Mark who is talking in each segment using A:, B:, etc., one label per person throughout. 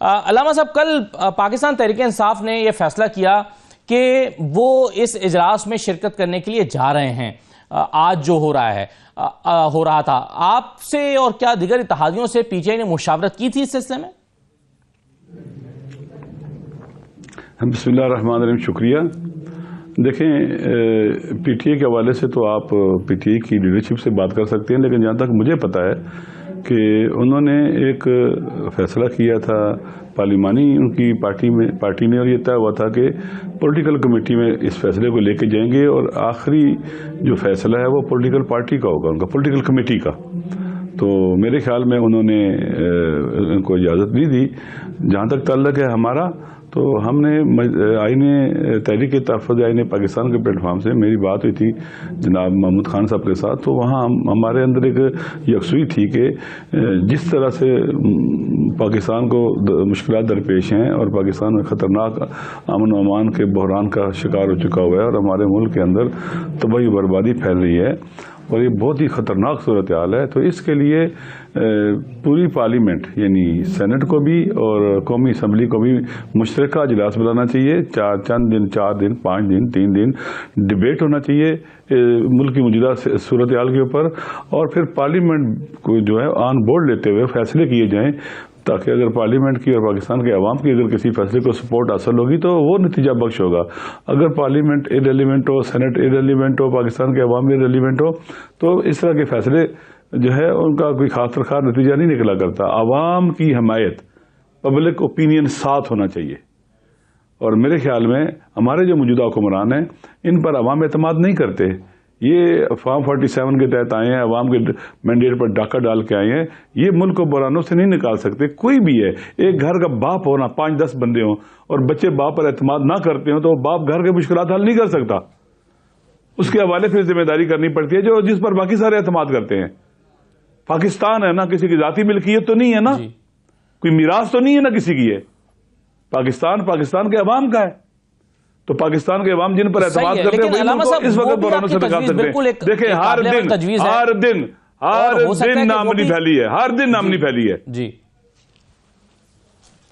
A: अल्लामा साहब, कल पाकिस्तान तहरीक-ए-इंसाफ ने यह फैसला किया कि वो इस इजलास में शिरकत करने के लिए जा रहे हैं। आज जो हो रहा था, आपसे और क्या दीगर इत्तेहादियों से पीटीआई ने मुशावरत की थी इस सिलसिले में?
B: बिस्मिल्लाहिर्रहमानिर्रहीम, शुक्रिया। देखें, पीटीआई के हवाले से तो आप पीटीआई की लीडरशिप से बात कर सकते हैं, लेकिन जहाँ तक मुझे पता है कि उन्होंने एक फैसला किया था पार्लिमानी उनकी पार्टी ने, और ये तय हुआ था कि पॉलिटिकल कमेटी में इस फैसले को लेके जाएंगे और आखिरी जो फैसला है वो पॉलिटिकल पार्टी का होगा, उनका पॉलिटिकल कमेटी का। तो मेरे ख्याल में उन्होंने उनको इजाज़त नहीं दी। जहाँ तक ताल्लुक है हमारा, तो हमने आईने तहरीक तहफ़्फ़ुज़ आईने पाकिस्तान के प्लेटफॉर्म से मेरी बात हुई थी जनाब महमूद खान साहब के साथ। तो वहाँ हमारे अंदर एक यकसुई थी कि जिस तरह से पाकिस्तान को मुश्किलात दरपेश हैं और पाकिस्तान में ख़तरनाक अमन व अमान के बहरान का शिकार हो चुका हुआ है और हमारे मुल्क के अंदर तबाही बर्बादी फैल रही है और ये बहुत ही ख़तरनाक सूरत हाल है, तो इसके लिए पूरी पार्लियामेंट यानी सेनेट को भी और कौमी असम्बली को भी मुश्तरका इजलास बुलाना चाहिए। 4 दिन 5 दिन 3 दिन डिबेट होना चाहिए मुल्क की मौजूदा सूरत हाल के ऊपर, और फिर पार्लियामेंट को जो है ऑन बोर्ड लेते हुए फैसले किए जाएँ, ताकि अगर पार्लियामेंट की और पाकिस्तान के अवाम की अगर किसी फैसले को सपोर्ट हासिल होगी तो वो नतीजा बख्श होगा। अगर पार्लियामेंट इरेलीवेंट हो, सेनेट इरेलीवेंट हो, पाकिस्तान के अवाम इरेलीवेंट हो, तो इस तरह के फैसले जो है उनका कोई खास तरखार नतीजा नहीं निकला करता। अवाम की हमायत, पब्लिक ओपिनियन साथ होना चाहिए, और मेरे ख्याल में हमारे जो मौजूदा हुक्मरान हैं इन पर अवाम एतमाद नहीं करते। ये फॉर्म 47 के तहत आए हैं, अवाम के मैंडेट पर डाका डाल के आए हैं, ये मुल्क को बुरानों से नहीं निकाल सकते। कोई भी है, एक घर का बाप होना, 5-10 बंदे हों और बच्चे बाप पर एतमाद ना करते हो तो बाप घर के मुश्किलात हल नहीं कर सकता। उसके हवाले फिर जिम्मेदारी करनी पड़ती है जो जिस पर बाकी सारे एतमाद करते हैं। पाकिस्तान है ना, किसी की जाती मिल्कियत तो नहीं है ना, कोई मीरास तो नहीं है ना किसी की है। पाकिस्तान के अवाम का है, तो पाकिस्तान के अवाम जिन पर एतमाद करते हैं तो इस वक्त बुरानों से निकाल सकते हैं। देखिए, हर दिन नामनी फैली है, हर दिन नामनी फैली है जी,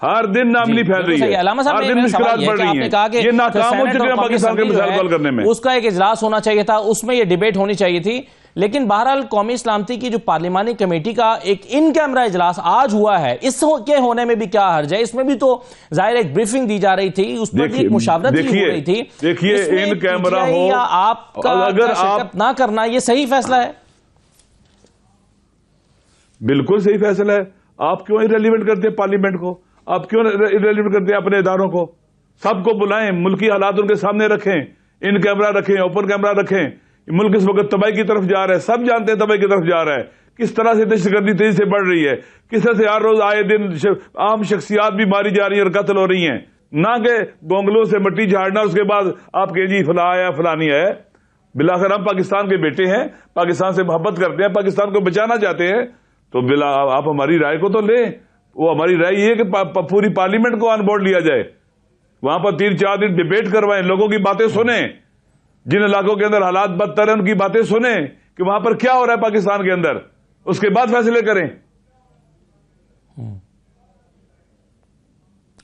B: हर दिन नामनी फैल रही है, हर दिन मुश्किलात बढ़ रही हैं। ये नाकाम हो चुके हैं पाकिस्तान के मिसाल कॉल करने में।
A: उसका एक इजलास होना चाहिए था, उसमें ये डिबेट होनी चाहिए थी, लेकिन बहरहाल कौमी सलामती की जो पार्लिमानी कमेटी का एक इन कैमरा इजलास आज हुआ है, इसके होने में भी क्या हर्ज है? इसमें भी तो जाहिर एक ब्रीफिंग दी जा रही थी, उस पर भी एक मुशावरत भी हो रही थी।
B: देखिए, इन कैमरा हो
A: या आपका अगर शिरकत ना करना, ये सही फैसला है?
B: बिल्कुल सही फैसला है। आप क्यों इरेलीवेंट करते हैं पार्लियामेंट को? आप क्यों इरेलीवेंट करते हैं अपने इदारों को? सबको बुलाएं, मुल्की हालात उनके सामने रखें, इन कैमरा रखें, ओपन कैमरा रखें। मुल्क इस वक्त तबाही की तरफ जा रहा है, सब जानते हैं तबाही की तरफ जा रहा है। किस तरह से दहशतगर्दी तेजी से बढ़ रही है, किस तरह से हर रोज आए दिन आम शख्सियात भी मारी जा रही है और कत्ल हो रही हैं। ना कि गोंगलों से मिट्टी झाड़ना, उसके बाद आप कहें जी फला आया फलानी है। बिलाखिर हम पाकिस्तान के बेटे हैं, पाकिस्तान से मोहब्बत करते हैं, पाकिस्तान को बचाना चाहते हैं, तो बिला आप हमारी राय को तो लें। वो हमारी राय ये है कि पूरी पार्लियामेंट को ऑन बोर्ड लिया जाए, वहां पर 3-4 दिन डिबेट करवाएं, लोगों की बातें सुने, जिन इलाकों के अंदर हालात बदतर हैं उनकी बातें सुने कि वहां पर क्या हो रहा है पाकिस्तान के अंदर, उसके बाद फैसले करें।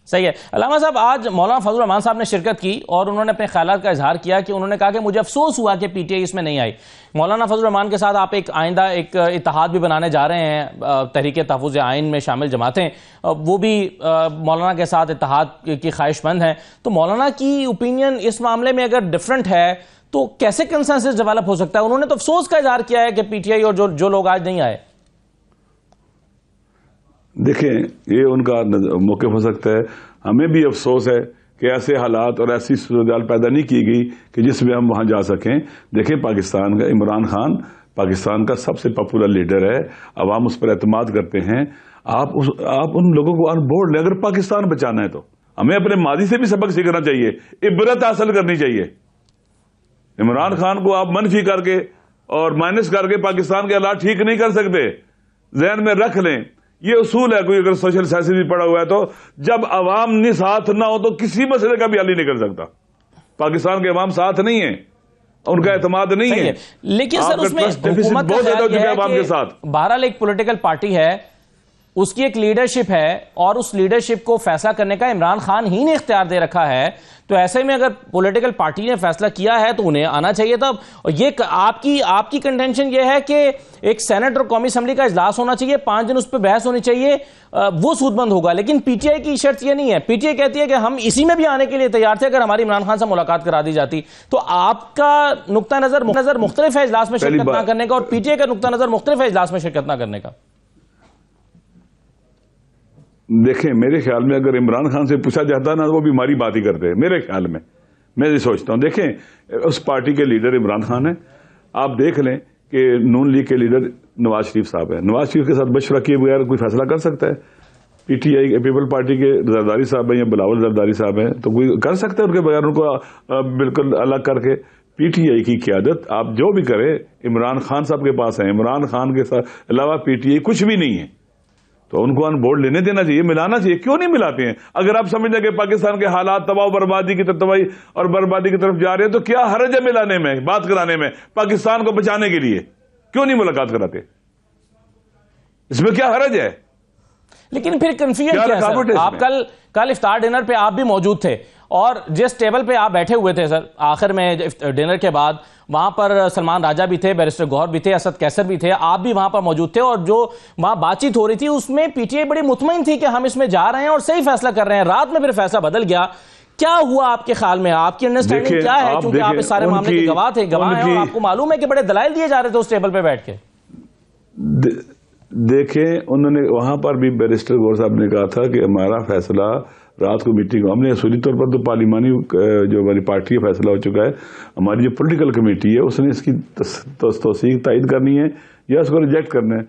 A: सही है। अल्लामा साहब, आज मौलाना फजल रहमान साहब ने शिरकत की और उन्होंने अपने ख्यालात का इजहार किया कि उन्होंने कहा कि मुझे अफसोस हुआ कि पीटीआई इसमें नहीं आई। मौलाना फजल रहमान के साथ आप एक आइंदा एक इत्तेहाद भी बनाने जा रहे हैं, तहरीक तहफ़्फ़ुज़ आइन में शामिल जमातें, वो भी मौलाना के साथ इत्तेहाद की ख्वाहिशमंद हैं। तो मौलाना की ओपिनियन इस मामले में अगर डिफरेंट है तो कैसे कंसेंसस डेवलप हो सकता है? उन्होंने तो अफसोस का इजहार किया है कि पीटीआई और जो लोग आज नहीं आए।
B: देखें, ये उनका मौक़िफ़ हो सकता है, हमें भी अफसोस है कि ऐसे हालात और ऐसी सूरत पैदा नहीं की गई कि जिसमें हम वहां जा सकें। देखें, पाकिस्तान का इमरान खान पाकिस्तान का सबसे पॉपुलर लीडर है, अवाम उस पर एतमाद करते हैं। आप उन लोगों को ऑन बोर्ड लें। अगर पाकिस्तान बचाना है तो हमें अपने माजी से भी सबक सीखना चाहिए, इबरत हासिल करनी चाहिए। इमरान खान को आप मनफी करके और माइनस करके पाकिस्तान के हालात ठीक नहीं कर सकते, जहन में रख लें। ये उसूल है, कोई अगर सोशल साइंस भी पढ़ा हुआ है तो जब अवाम ने साथ ना हो तो किसी मसले का भी हल ही नहीं कर सकता। पाकिस्तान के अवाम साथ नहीं है, उनका एतमाद नहीं है।
A: लेकिन सर, उसमें हुकूमत बहुत ज्यादा हो चुका है अवाम के साथ। बहरहाल एक पॉलिटिकल पार्टी है उसकी एक लीडरशिप है और उस लीडरशिप को फैसला करने का इमरान खान ही ने इख्तियार दे रखा है। तो ऐसे में अगर पॉलिटिकल पार्टी ने फैसला किया है तो उन्हें आना चाहिए था। और ये आपकी कंटेंशन ये है कि एक सेनेट और कौमी असम्बली का इजलास होना चाहिए, 5 दिन उस पर बहस होनी चाहिए, वो सूदबंद होगा। लेकिन पीटीआई की शर्त ये नहीं है। पीटीआई कहती है कि हम इसी में भी आने के लिए तैयार थे अगर हमारी इमरान खान से मुलाकात करा दी जाती। तो आपका नुक्ता नजर मुख्तलिफ है इजलास में शिरकत ना करने का, और पीटीआई का नुक्ता नजर मुख्तलिफ है इजलास में शिरकत ना करने का।
B: देखें, मेरे ख्याल में अगर इमरान खान से पूछा जाता ना, वो भी हमारी बात ही करते हैं। मेरे ख्याल में मैं ये सोचता हूं, देखें उस पार्टी के लीडर इमरान खान है। आप देख लें कि नून लीग के लीडर नवाज शरीफ साहब है। नवाज शरीफ के साथ मशवरा किए बगैर कोई फैसला कर सकता है? पीटीआई पीपल पार्टी के जरदारी साहब हैं या बिलावल जरदारी साहब हैं, तो कोई कर सकता है उनके बगैर उनको बिल्कुल अलग करके? पीटीआई की क़यादत आप जो भी करें, इमरान खान साहब के पास है। इमरान खान के साथ अलावा पीटीआई कुछ भी नहीं है, तो उनको ऑन बोर्ड लेने देना चाहिए, मिलाना चाहिए। क्यों नहीं मिलाते हैं? अगर आप समझ लगे पाकिस्तान के हालात तबाह बर्बादी की तरफ तबाही और बर्बादी की तरफ जा रहे हैं, तो क्या हर्ज है मिलाने में, बात कराने में? पाकिस्तान को बचाने के लिए क्यों नहीं मुलाकात कराते? इसमें क्या हर्ज है?
A: लेकिन फिर कंफ्यूजन क्या है सर? आप कल इफ्तार डिनर पे आप भी मौजूद थे, और जिस टेबल पे आप बैठे हुए थे सर आखिर में डिनर के बाद, वहां पर सलमान राजा भी थे, बैरिस्टर गौहर भी थे, असद कैसर भी थे, आप भी वहां पर मौजूद थे। और जो वहां बातचीत हो रही थी उसमें पीटीआई बड़ी मुतमईन थी कि हम इसमें जा रहे हैं और सही फैसला कर रहे हैं। रात में फिर फैसला बदल गया। क्या हुआ आपके ख्याल में? आपकी अंडरस्टैंडिंग क्या है? क्योंकि आप इस सारे मामले के गवाह हैं और आपको मालूम है कि बड़े दलाइल दिए जा रहे थे उस टेबल पर बैठ के।
B: देखें, उन्होंने वहां पर भी बैरिस्टर गौहर साहब ने कहा था कि हमारा फैसला रात को मीटिंग, हमने असूली तौर पर तो पार्लिमानी जो हमारी पार्टी का फैसला हो चुका है, हमारी जो पॉलिटिकल कमेटी है उसने इसकी तौसीक तायद करनी है या उसको रिजेक्ट करना है।